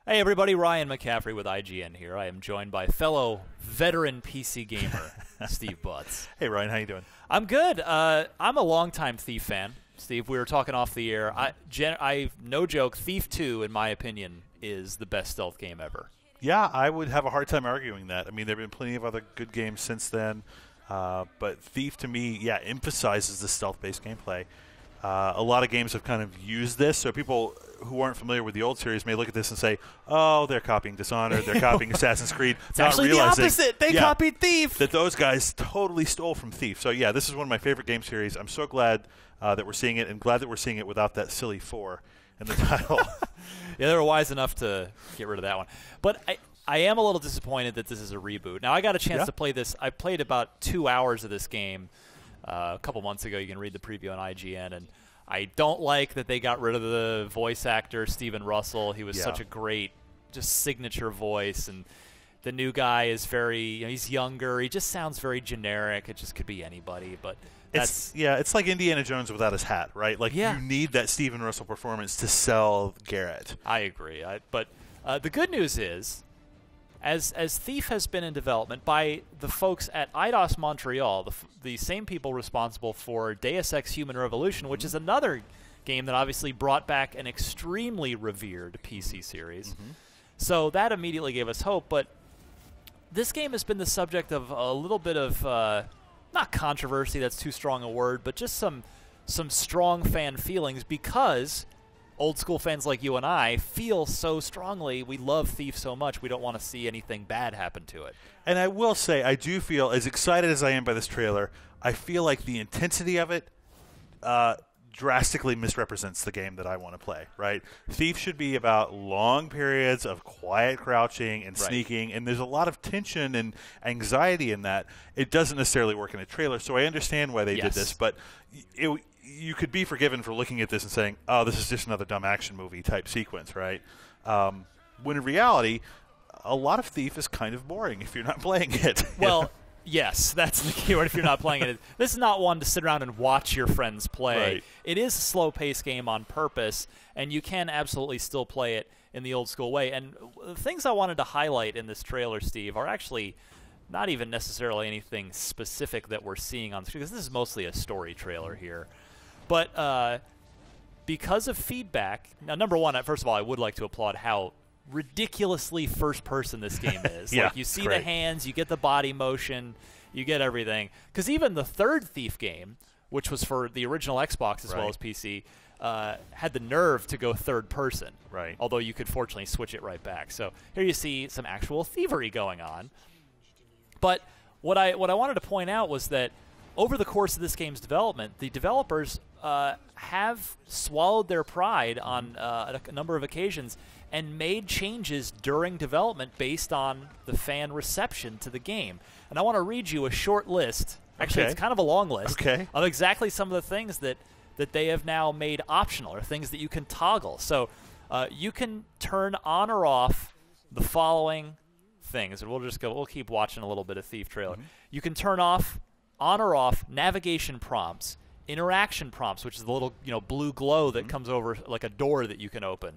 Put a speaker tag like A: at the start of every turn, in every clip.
A: Hey everybody, Ryan McCaffrey with IGN here. I am joined by fellow veteran PC gamer, Steve Butts.
B: Hey Ryan, how you doing?
A: I'm good. I'm a longtime Thief fan. Steve, we were talking off the air. No joke, Thief 2, in my opinion, is the best stealth game ever.
B: Yeah, I would have a hard time arguing that. I mean, there have been plenty of other good games since then, but Thief, to me, yeah, emphasizes the stealth-based gameplay. A lot of games have kind of used this, so people who aren't familiar with the old series may look at this and say, oh, they're copying Dishonored, they're copying Assassin's Creed.
A: It's actually the opposite. They copied Thief.
B: That those guys totally stole from Thief. So, yeah, this is one of my favorite game series. I'm so glad that we're seeing it, and glad that we're seeing it without that silly 4 in the title.
A: Yeah, they were wise enough to get rid of that one. But I am a little disappointed that this is a reboot. Now, I got a chance to play this. I played about 2 hours of this game a couple months ago. You can read the preview on IGN, and I don't like that they got rid of the voice actor, Stephen Russell. He was such a great, just signature voice, and the new guy is very, he's younger. He just sounds very generic. It just could be anybody, but that's...
B: It's like Indiana Jones without his hat, right? Like, you need that Stephen Russell performance to sell Garrett.
A: I agree. But the good news is, as Thief has been in development by the folks at Eidos Montreal, the same people responsible for Deus Ex Human Revolution, which is another game that obviously brought back an extremely revered PC series. So that immediately gave us hope, but this game has been the subject of a little bit of, not controversy, that's too strong a word, but just some strong fan feelings because old school fans like you and I feel so strongly. We love Thief so much, we don't want to see anything bad happen to it. And
B: I will say, I do feel, as excited as I am by this trailer, I feel like the intensity of it drastically misrepresents the game that I want to play, right? Thief should be about long periods of quiet crouching and sneaking, and there's a lot of tension and anxiety in that. It doesn't necessarily work in a trailer, so I understand why they did this, but you could be forgiven for looking at this and saying, oh, this is just another dumb action movie type sequence, right? When in reality, a lot of Thief is kind of boring if you're not playing it.
A: Well, yes, that's the keyword if you're not playing it. This is not one to sit around and watch your friends play.
B: Right.
A: It is a slow-paced game on purpose, and you can absolutely still play it in the old-school way. And the things I wanted to highlight in this trailer, Steve, are actually not even necessarily anything specific that we're seeing on the screen, because this is mostly a story trailer here. But because of feedback, now, number one, first of all, I would like to applaud how ridiculously first-person this game is. Like, you see the hands, you get the body motion, you get everything. Because even the third Thief game, which was for the original Xbox as well as PC, had the nerve to go third-person.
B: Right.
A: Although you could fortunately switch it right back. So here you see some actual thievery going on. But what I wanted to point out was that over the course of this game's development, the developers have swallowed their pride on a number of occasions and made changes during development based on the fan reception to the game. And I want to read you a short list. Actually, it's kind of a long list of exactly some of the things that they have now made optional, or things that you can toggle. So you can turn on or off the following things. And we'll keep watching a little bit of Thief trailer. You can turn on or off navigation prompts, interaction prompts, which is the little blue glow that comes over like a door that you can open.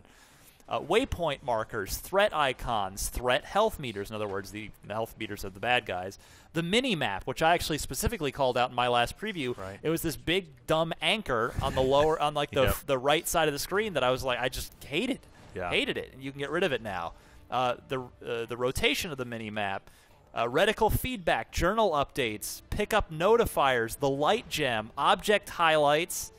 A: Waypoint markers, threat icons, threat health meters, in other words, the health meters of the bad guys. The mini-map, which I actually specifically called out in my last preview. It was this big, dumb anchor on the lower, on like the right side of the screen that I was like, I just hated. Hated it. And you can get rid of it now. The rotation of the mini-map, reticle feedback, journal updates, pickup notifiers, the light gem, object highlights,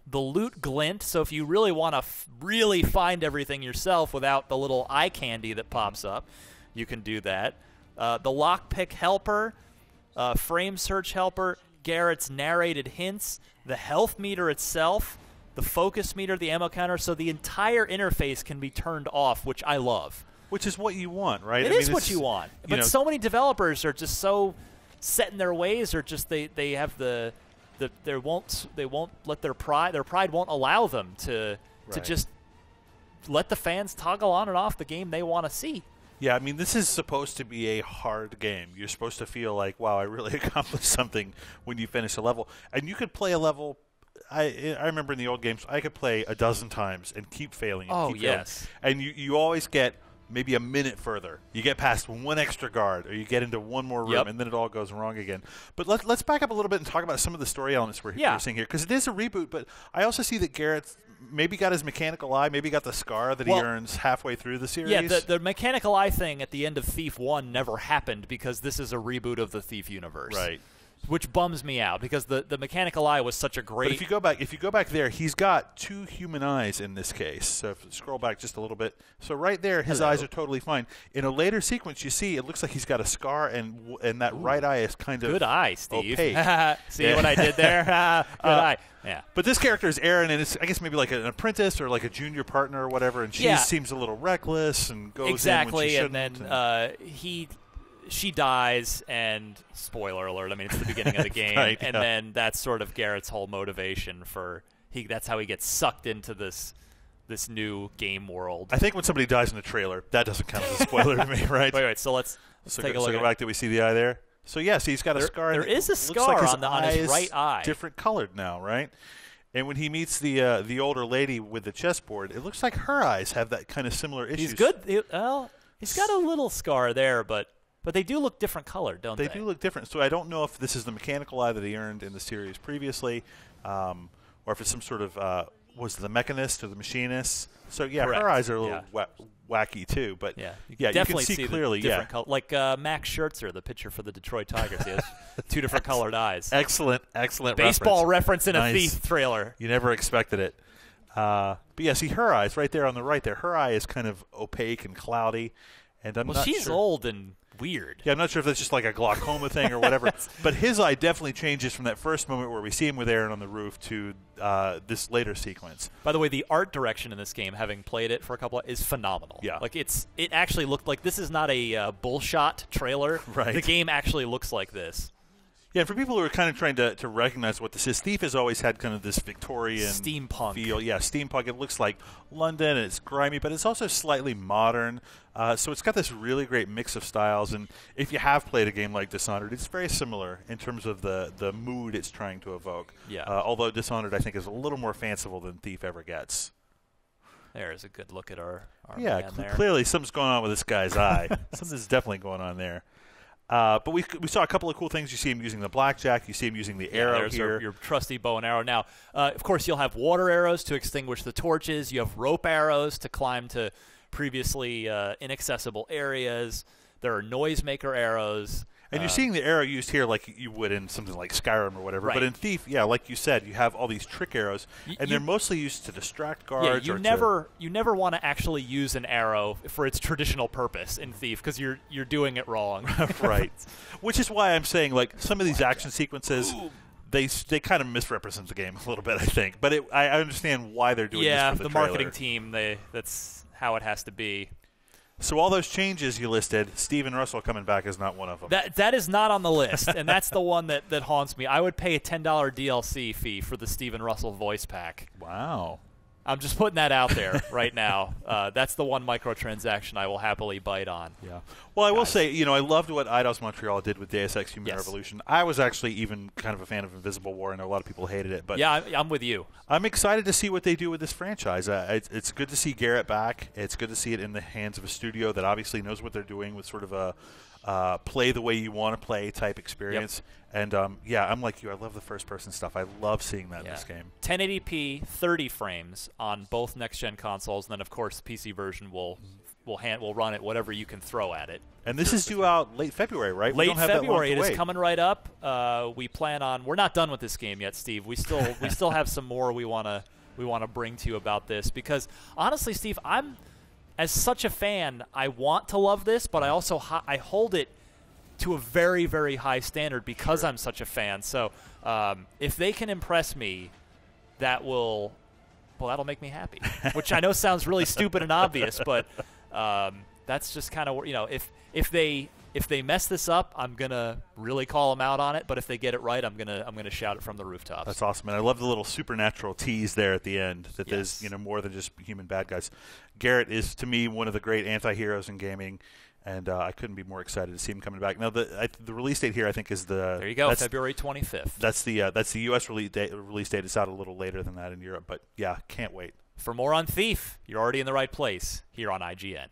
A: the loot glint, so if you really want to really find everything yourself without the little eye candy that pops up, you can do that. The lockpick helper, frame search helper, Garrett's narrated hints, the health meter itself, the focus meter, the ammo counter, so the entire interface can be turned off, which I love.
B: Which is what you want, right?
A: It is what you want. But so many developers are just so set in their ways, or just they have they won't let their pride won't allow them to just let the fans toggle on and off the game they want to see.
B: Yeah, I mean, this is supposed to be a hard game. You're supposed to feel like, wow, I really accomplished something when you finish a level. And you could play a level I remember in the old games, I could play a dozen times and keep failing. And keep
A: yes.
B: failing. And you always get maybe a minute further. You get past one extra guard, or you get into one more room, and then it all goes wrong again. But let's back up a little bit and talk about some of the story elements we're seeing here, because it is a reboot. But I also see that Garrett maybe got his mechanical eye, maybe got the scar that he earns halfway through the series.
A: Yeah, the mechanical eye thing at the end of Thief 1 never happened because this is a reboot of the Thief universe.
B: Right.
A: Which bums me out because the mechanical eye was such a great.
B: But if you go back there, he's got 2 human eyes in this case. So if you scroll back just a little bit, so right there, his eyes are totally fine. In a later sequence, you see it looks like he's got a scar, and that right eye is kind of
A: good eye, Steve.
B: Opaque.
A: See what I did there? Good eye. Yeah.
B: But this character is Aaron, and it's I guess maybe like an apprentice or like a junior partner or whatever, and she seems a little reckless and goes in when she shouldn't.
A: And then she dies, and spoiler alert, I mean, it's the beginning of the game,
B: right,
A: and then that's sort of Garrett's whole motivation that's how he gets sucked into this new game world.
B: I think when somebody dies in the trailer, that doesn't count as a spoiler to me, right?
A: Wait, so let's take a look.
B: So go back. Did we see the eye there? So yes, he's got a scar.
A: There is a scar on his right eye.
B: Different colored now, right? And when he meets the older lady with the chessboard, it looks like her eyes have that kind of similar issues.
A: He's good. He's got a little scar there, but they do look different colored, don't they?
B: They do look different. So I don't know if this is the mechanical eye that he earned in the series previously, or if it's some sort of was the mechanist or the machinist. So yeah,
A: Correct.
B: her eyes are a little wacky too. But
A: you
B: definitely
A: can see
B: clearly,
A: different color. Like Max Scherzer, the pitcher for the Detroit Tigers, he has 2 different colored eyes.
B: Excellent
A: baseball reference in a Thief trailer.
B: You never expected it. But yeah, see her eyes right there on the right there. Her eye is kind of opaque and cloudy. And
A: she's old and weird.
B: Yeah, I'm not sure if that's just like a glaucoma thing or whatever. But his eye definitely changes from that first moment where we see him with Aaron on the roof to this later sequence.
A: By the way, the art direction in this game, having played it for a couple, is phenomenal.
B: Yeah,
A: like it actually looked like this is not a bullshot trailer.
B: Right.
A: The game actually looks like this.
B: Yeah, for people who are kind of trying to recognize what this is, Thief has always had kind of this Victorian
A: steampunk
B: feel. Yeah, steampunk. It looks like London, and it's grimy, but it's also slightly modern. So it's got this really great mix of styles. And if you have played a game like Dishonored, it's very similar in terms of the mood it's trying to evoke.
A: Yeah.
B: Although Dishonored, I think, is a little more fanciful than Thief ever gets.
A: There's a good look at our
B: man there. Clearly something's going on with this guy's eye. Something's definitely going on there. But we saw a couple of cool things. You see him using the blackjack. You see him using the arrow here.
A: Your trusty bow and arrow. Now, of course, you'll have water arrows to extinguish the torches. You have rope arrows to climb to previously inaccessible areas. There are noisemaker arrows.
B: And you're seeing the arrow used here like you would in something like Skyrim or whatever.
A: Right.
B: But in Thief, yeah, like you said, you have all these trick arrows, and they're mostly used to distract guards.
A: Yeah, you never want to actually use an arrow for its traditional purpose in Thief because you're doing it wrong.
B: Right. Which is why I'm saying like some of these action sequences. They kind of misrepresent the game a little bit, I think. But I understand why they're doing this for the trailer.
A: Marketing team, that's how it has to be.
B: So all those changes you listed, Steven Russell coming back is not one of them.
A: That is not on the list, and that's the one that haunts me. I would pay a $10 DLC fee for the Steven Russell voice pack.
B: Wow.
A: I'm just putting that out there right now. That's the one microtransaction I will happily bite on.
B: Yeah. Well, I will say, I loved what Eidos Montreal did with Deus Ex Human Revolution. I was actually even kind of a fan of Invisible War. I know a lot of people hated it. But
A: yeah, I'm with you.
B: I'm excited to see what they do with this franchise. It's good to see Garrett back. It's good to see it in the hands of a studio that obviously knows what they're doing with sort of a play the way you want to play type experience. Yep. And, I'm like you. I love the first-person stuff. I love seeing that in this game.
A: 1080p, 30 frames on both next-gen consoles. And then, of course, the PC version will run it whatever you can throw at it. And
B: this is due out late February, right?
A: Late February. It is coming right up. We plan on – we're not done with this game yet, Steve. We still have some more we want to bring to you about this. Because, honestly, Steve, I'm – as such a fan, I want to love this, but I also I hold it – to a very, very high standard because I'm such a fan. So if they can impress me, that'll make me happy. Which I know sounds really stupid and obvious, but that's just kind of if they mess this up, I'm gonna really call them out on it. But if they get it right, I'm gonna shout it from the rooftops.
B: That's awesome, and I love the little supernatural tease there at the end. That there's more than just human bad guys. Garrett is to me one of the great anti-heroes in gaming. And I couldn't be more excited to see him coming back. Now, the release date here, I think, is the
A: there you go, February 25th.
B: That's the U.S. release date. It's out a little later than that in Europe, but yeah, can't wait.
A: For more on Thief, you're already in the right place here on IGN.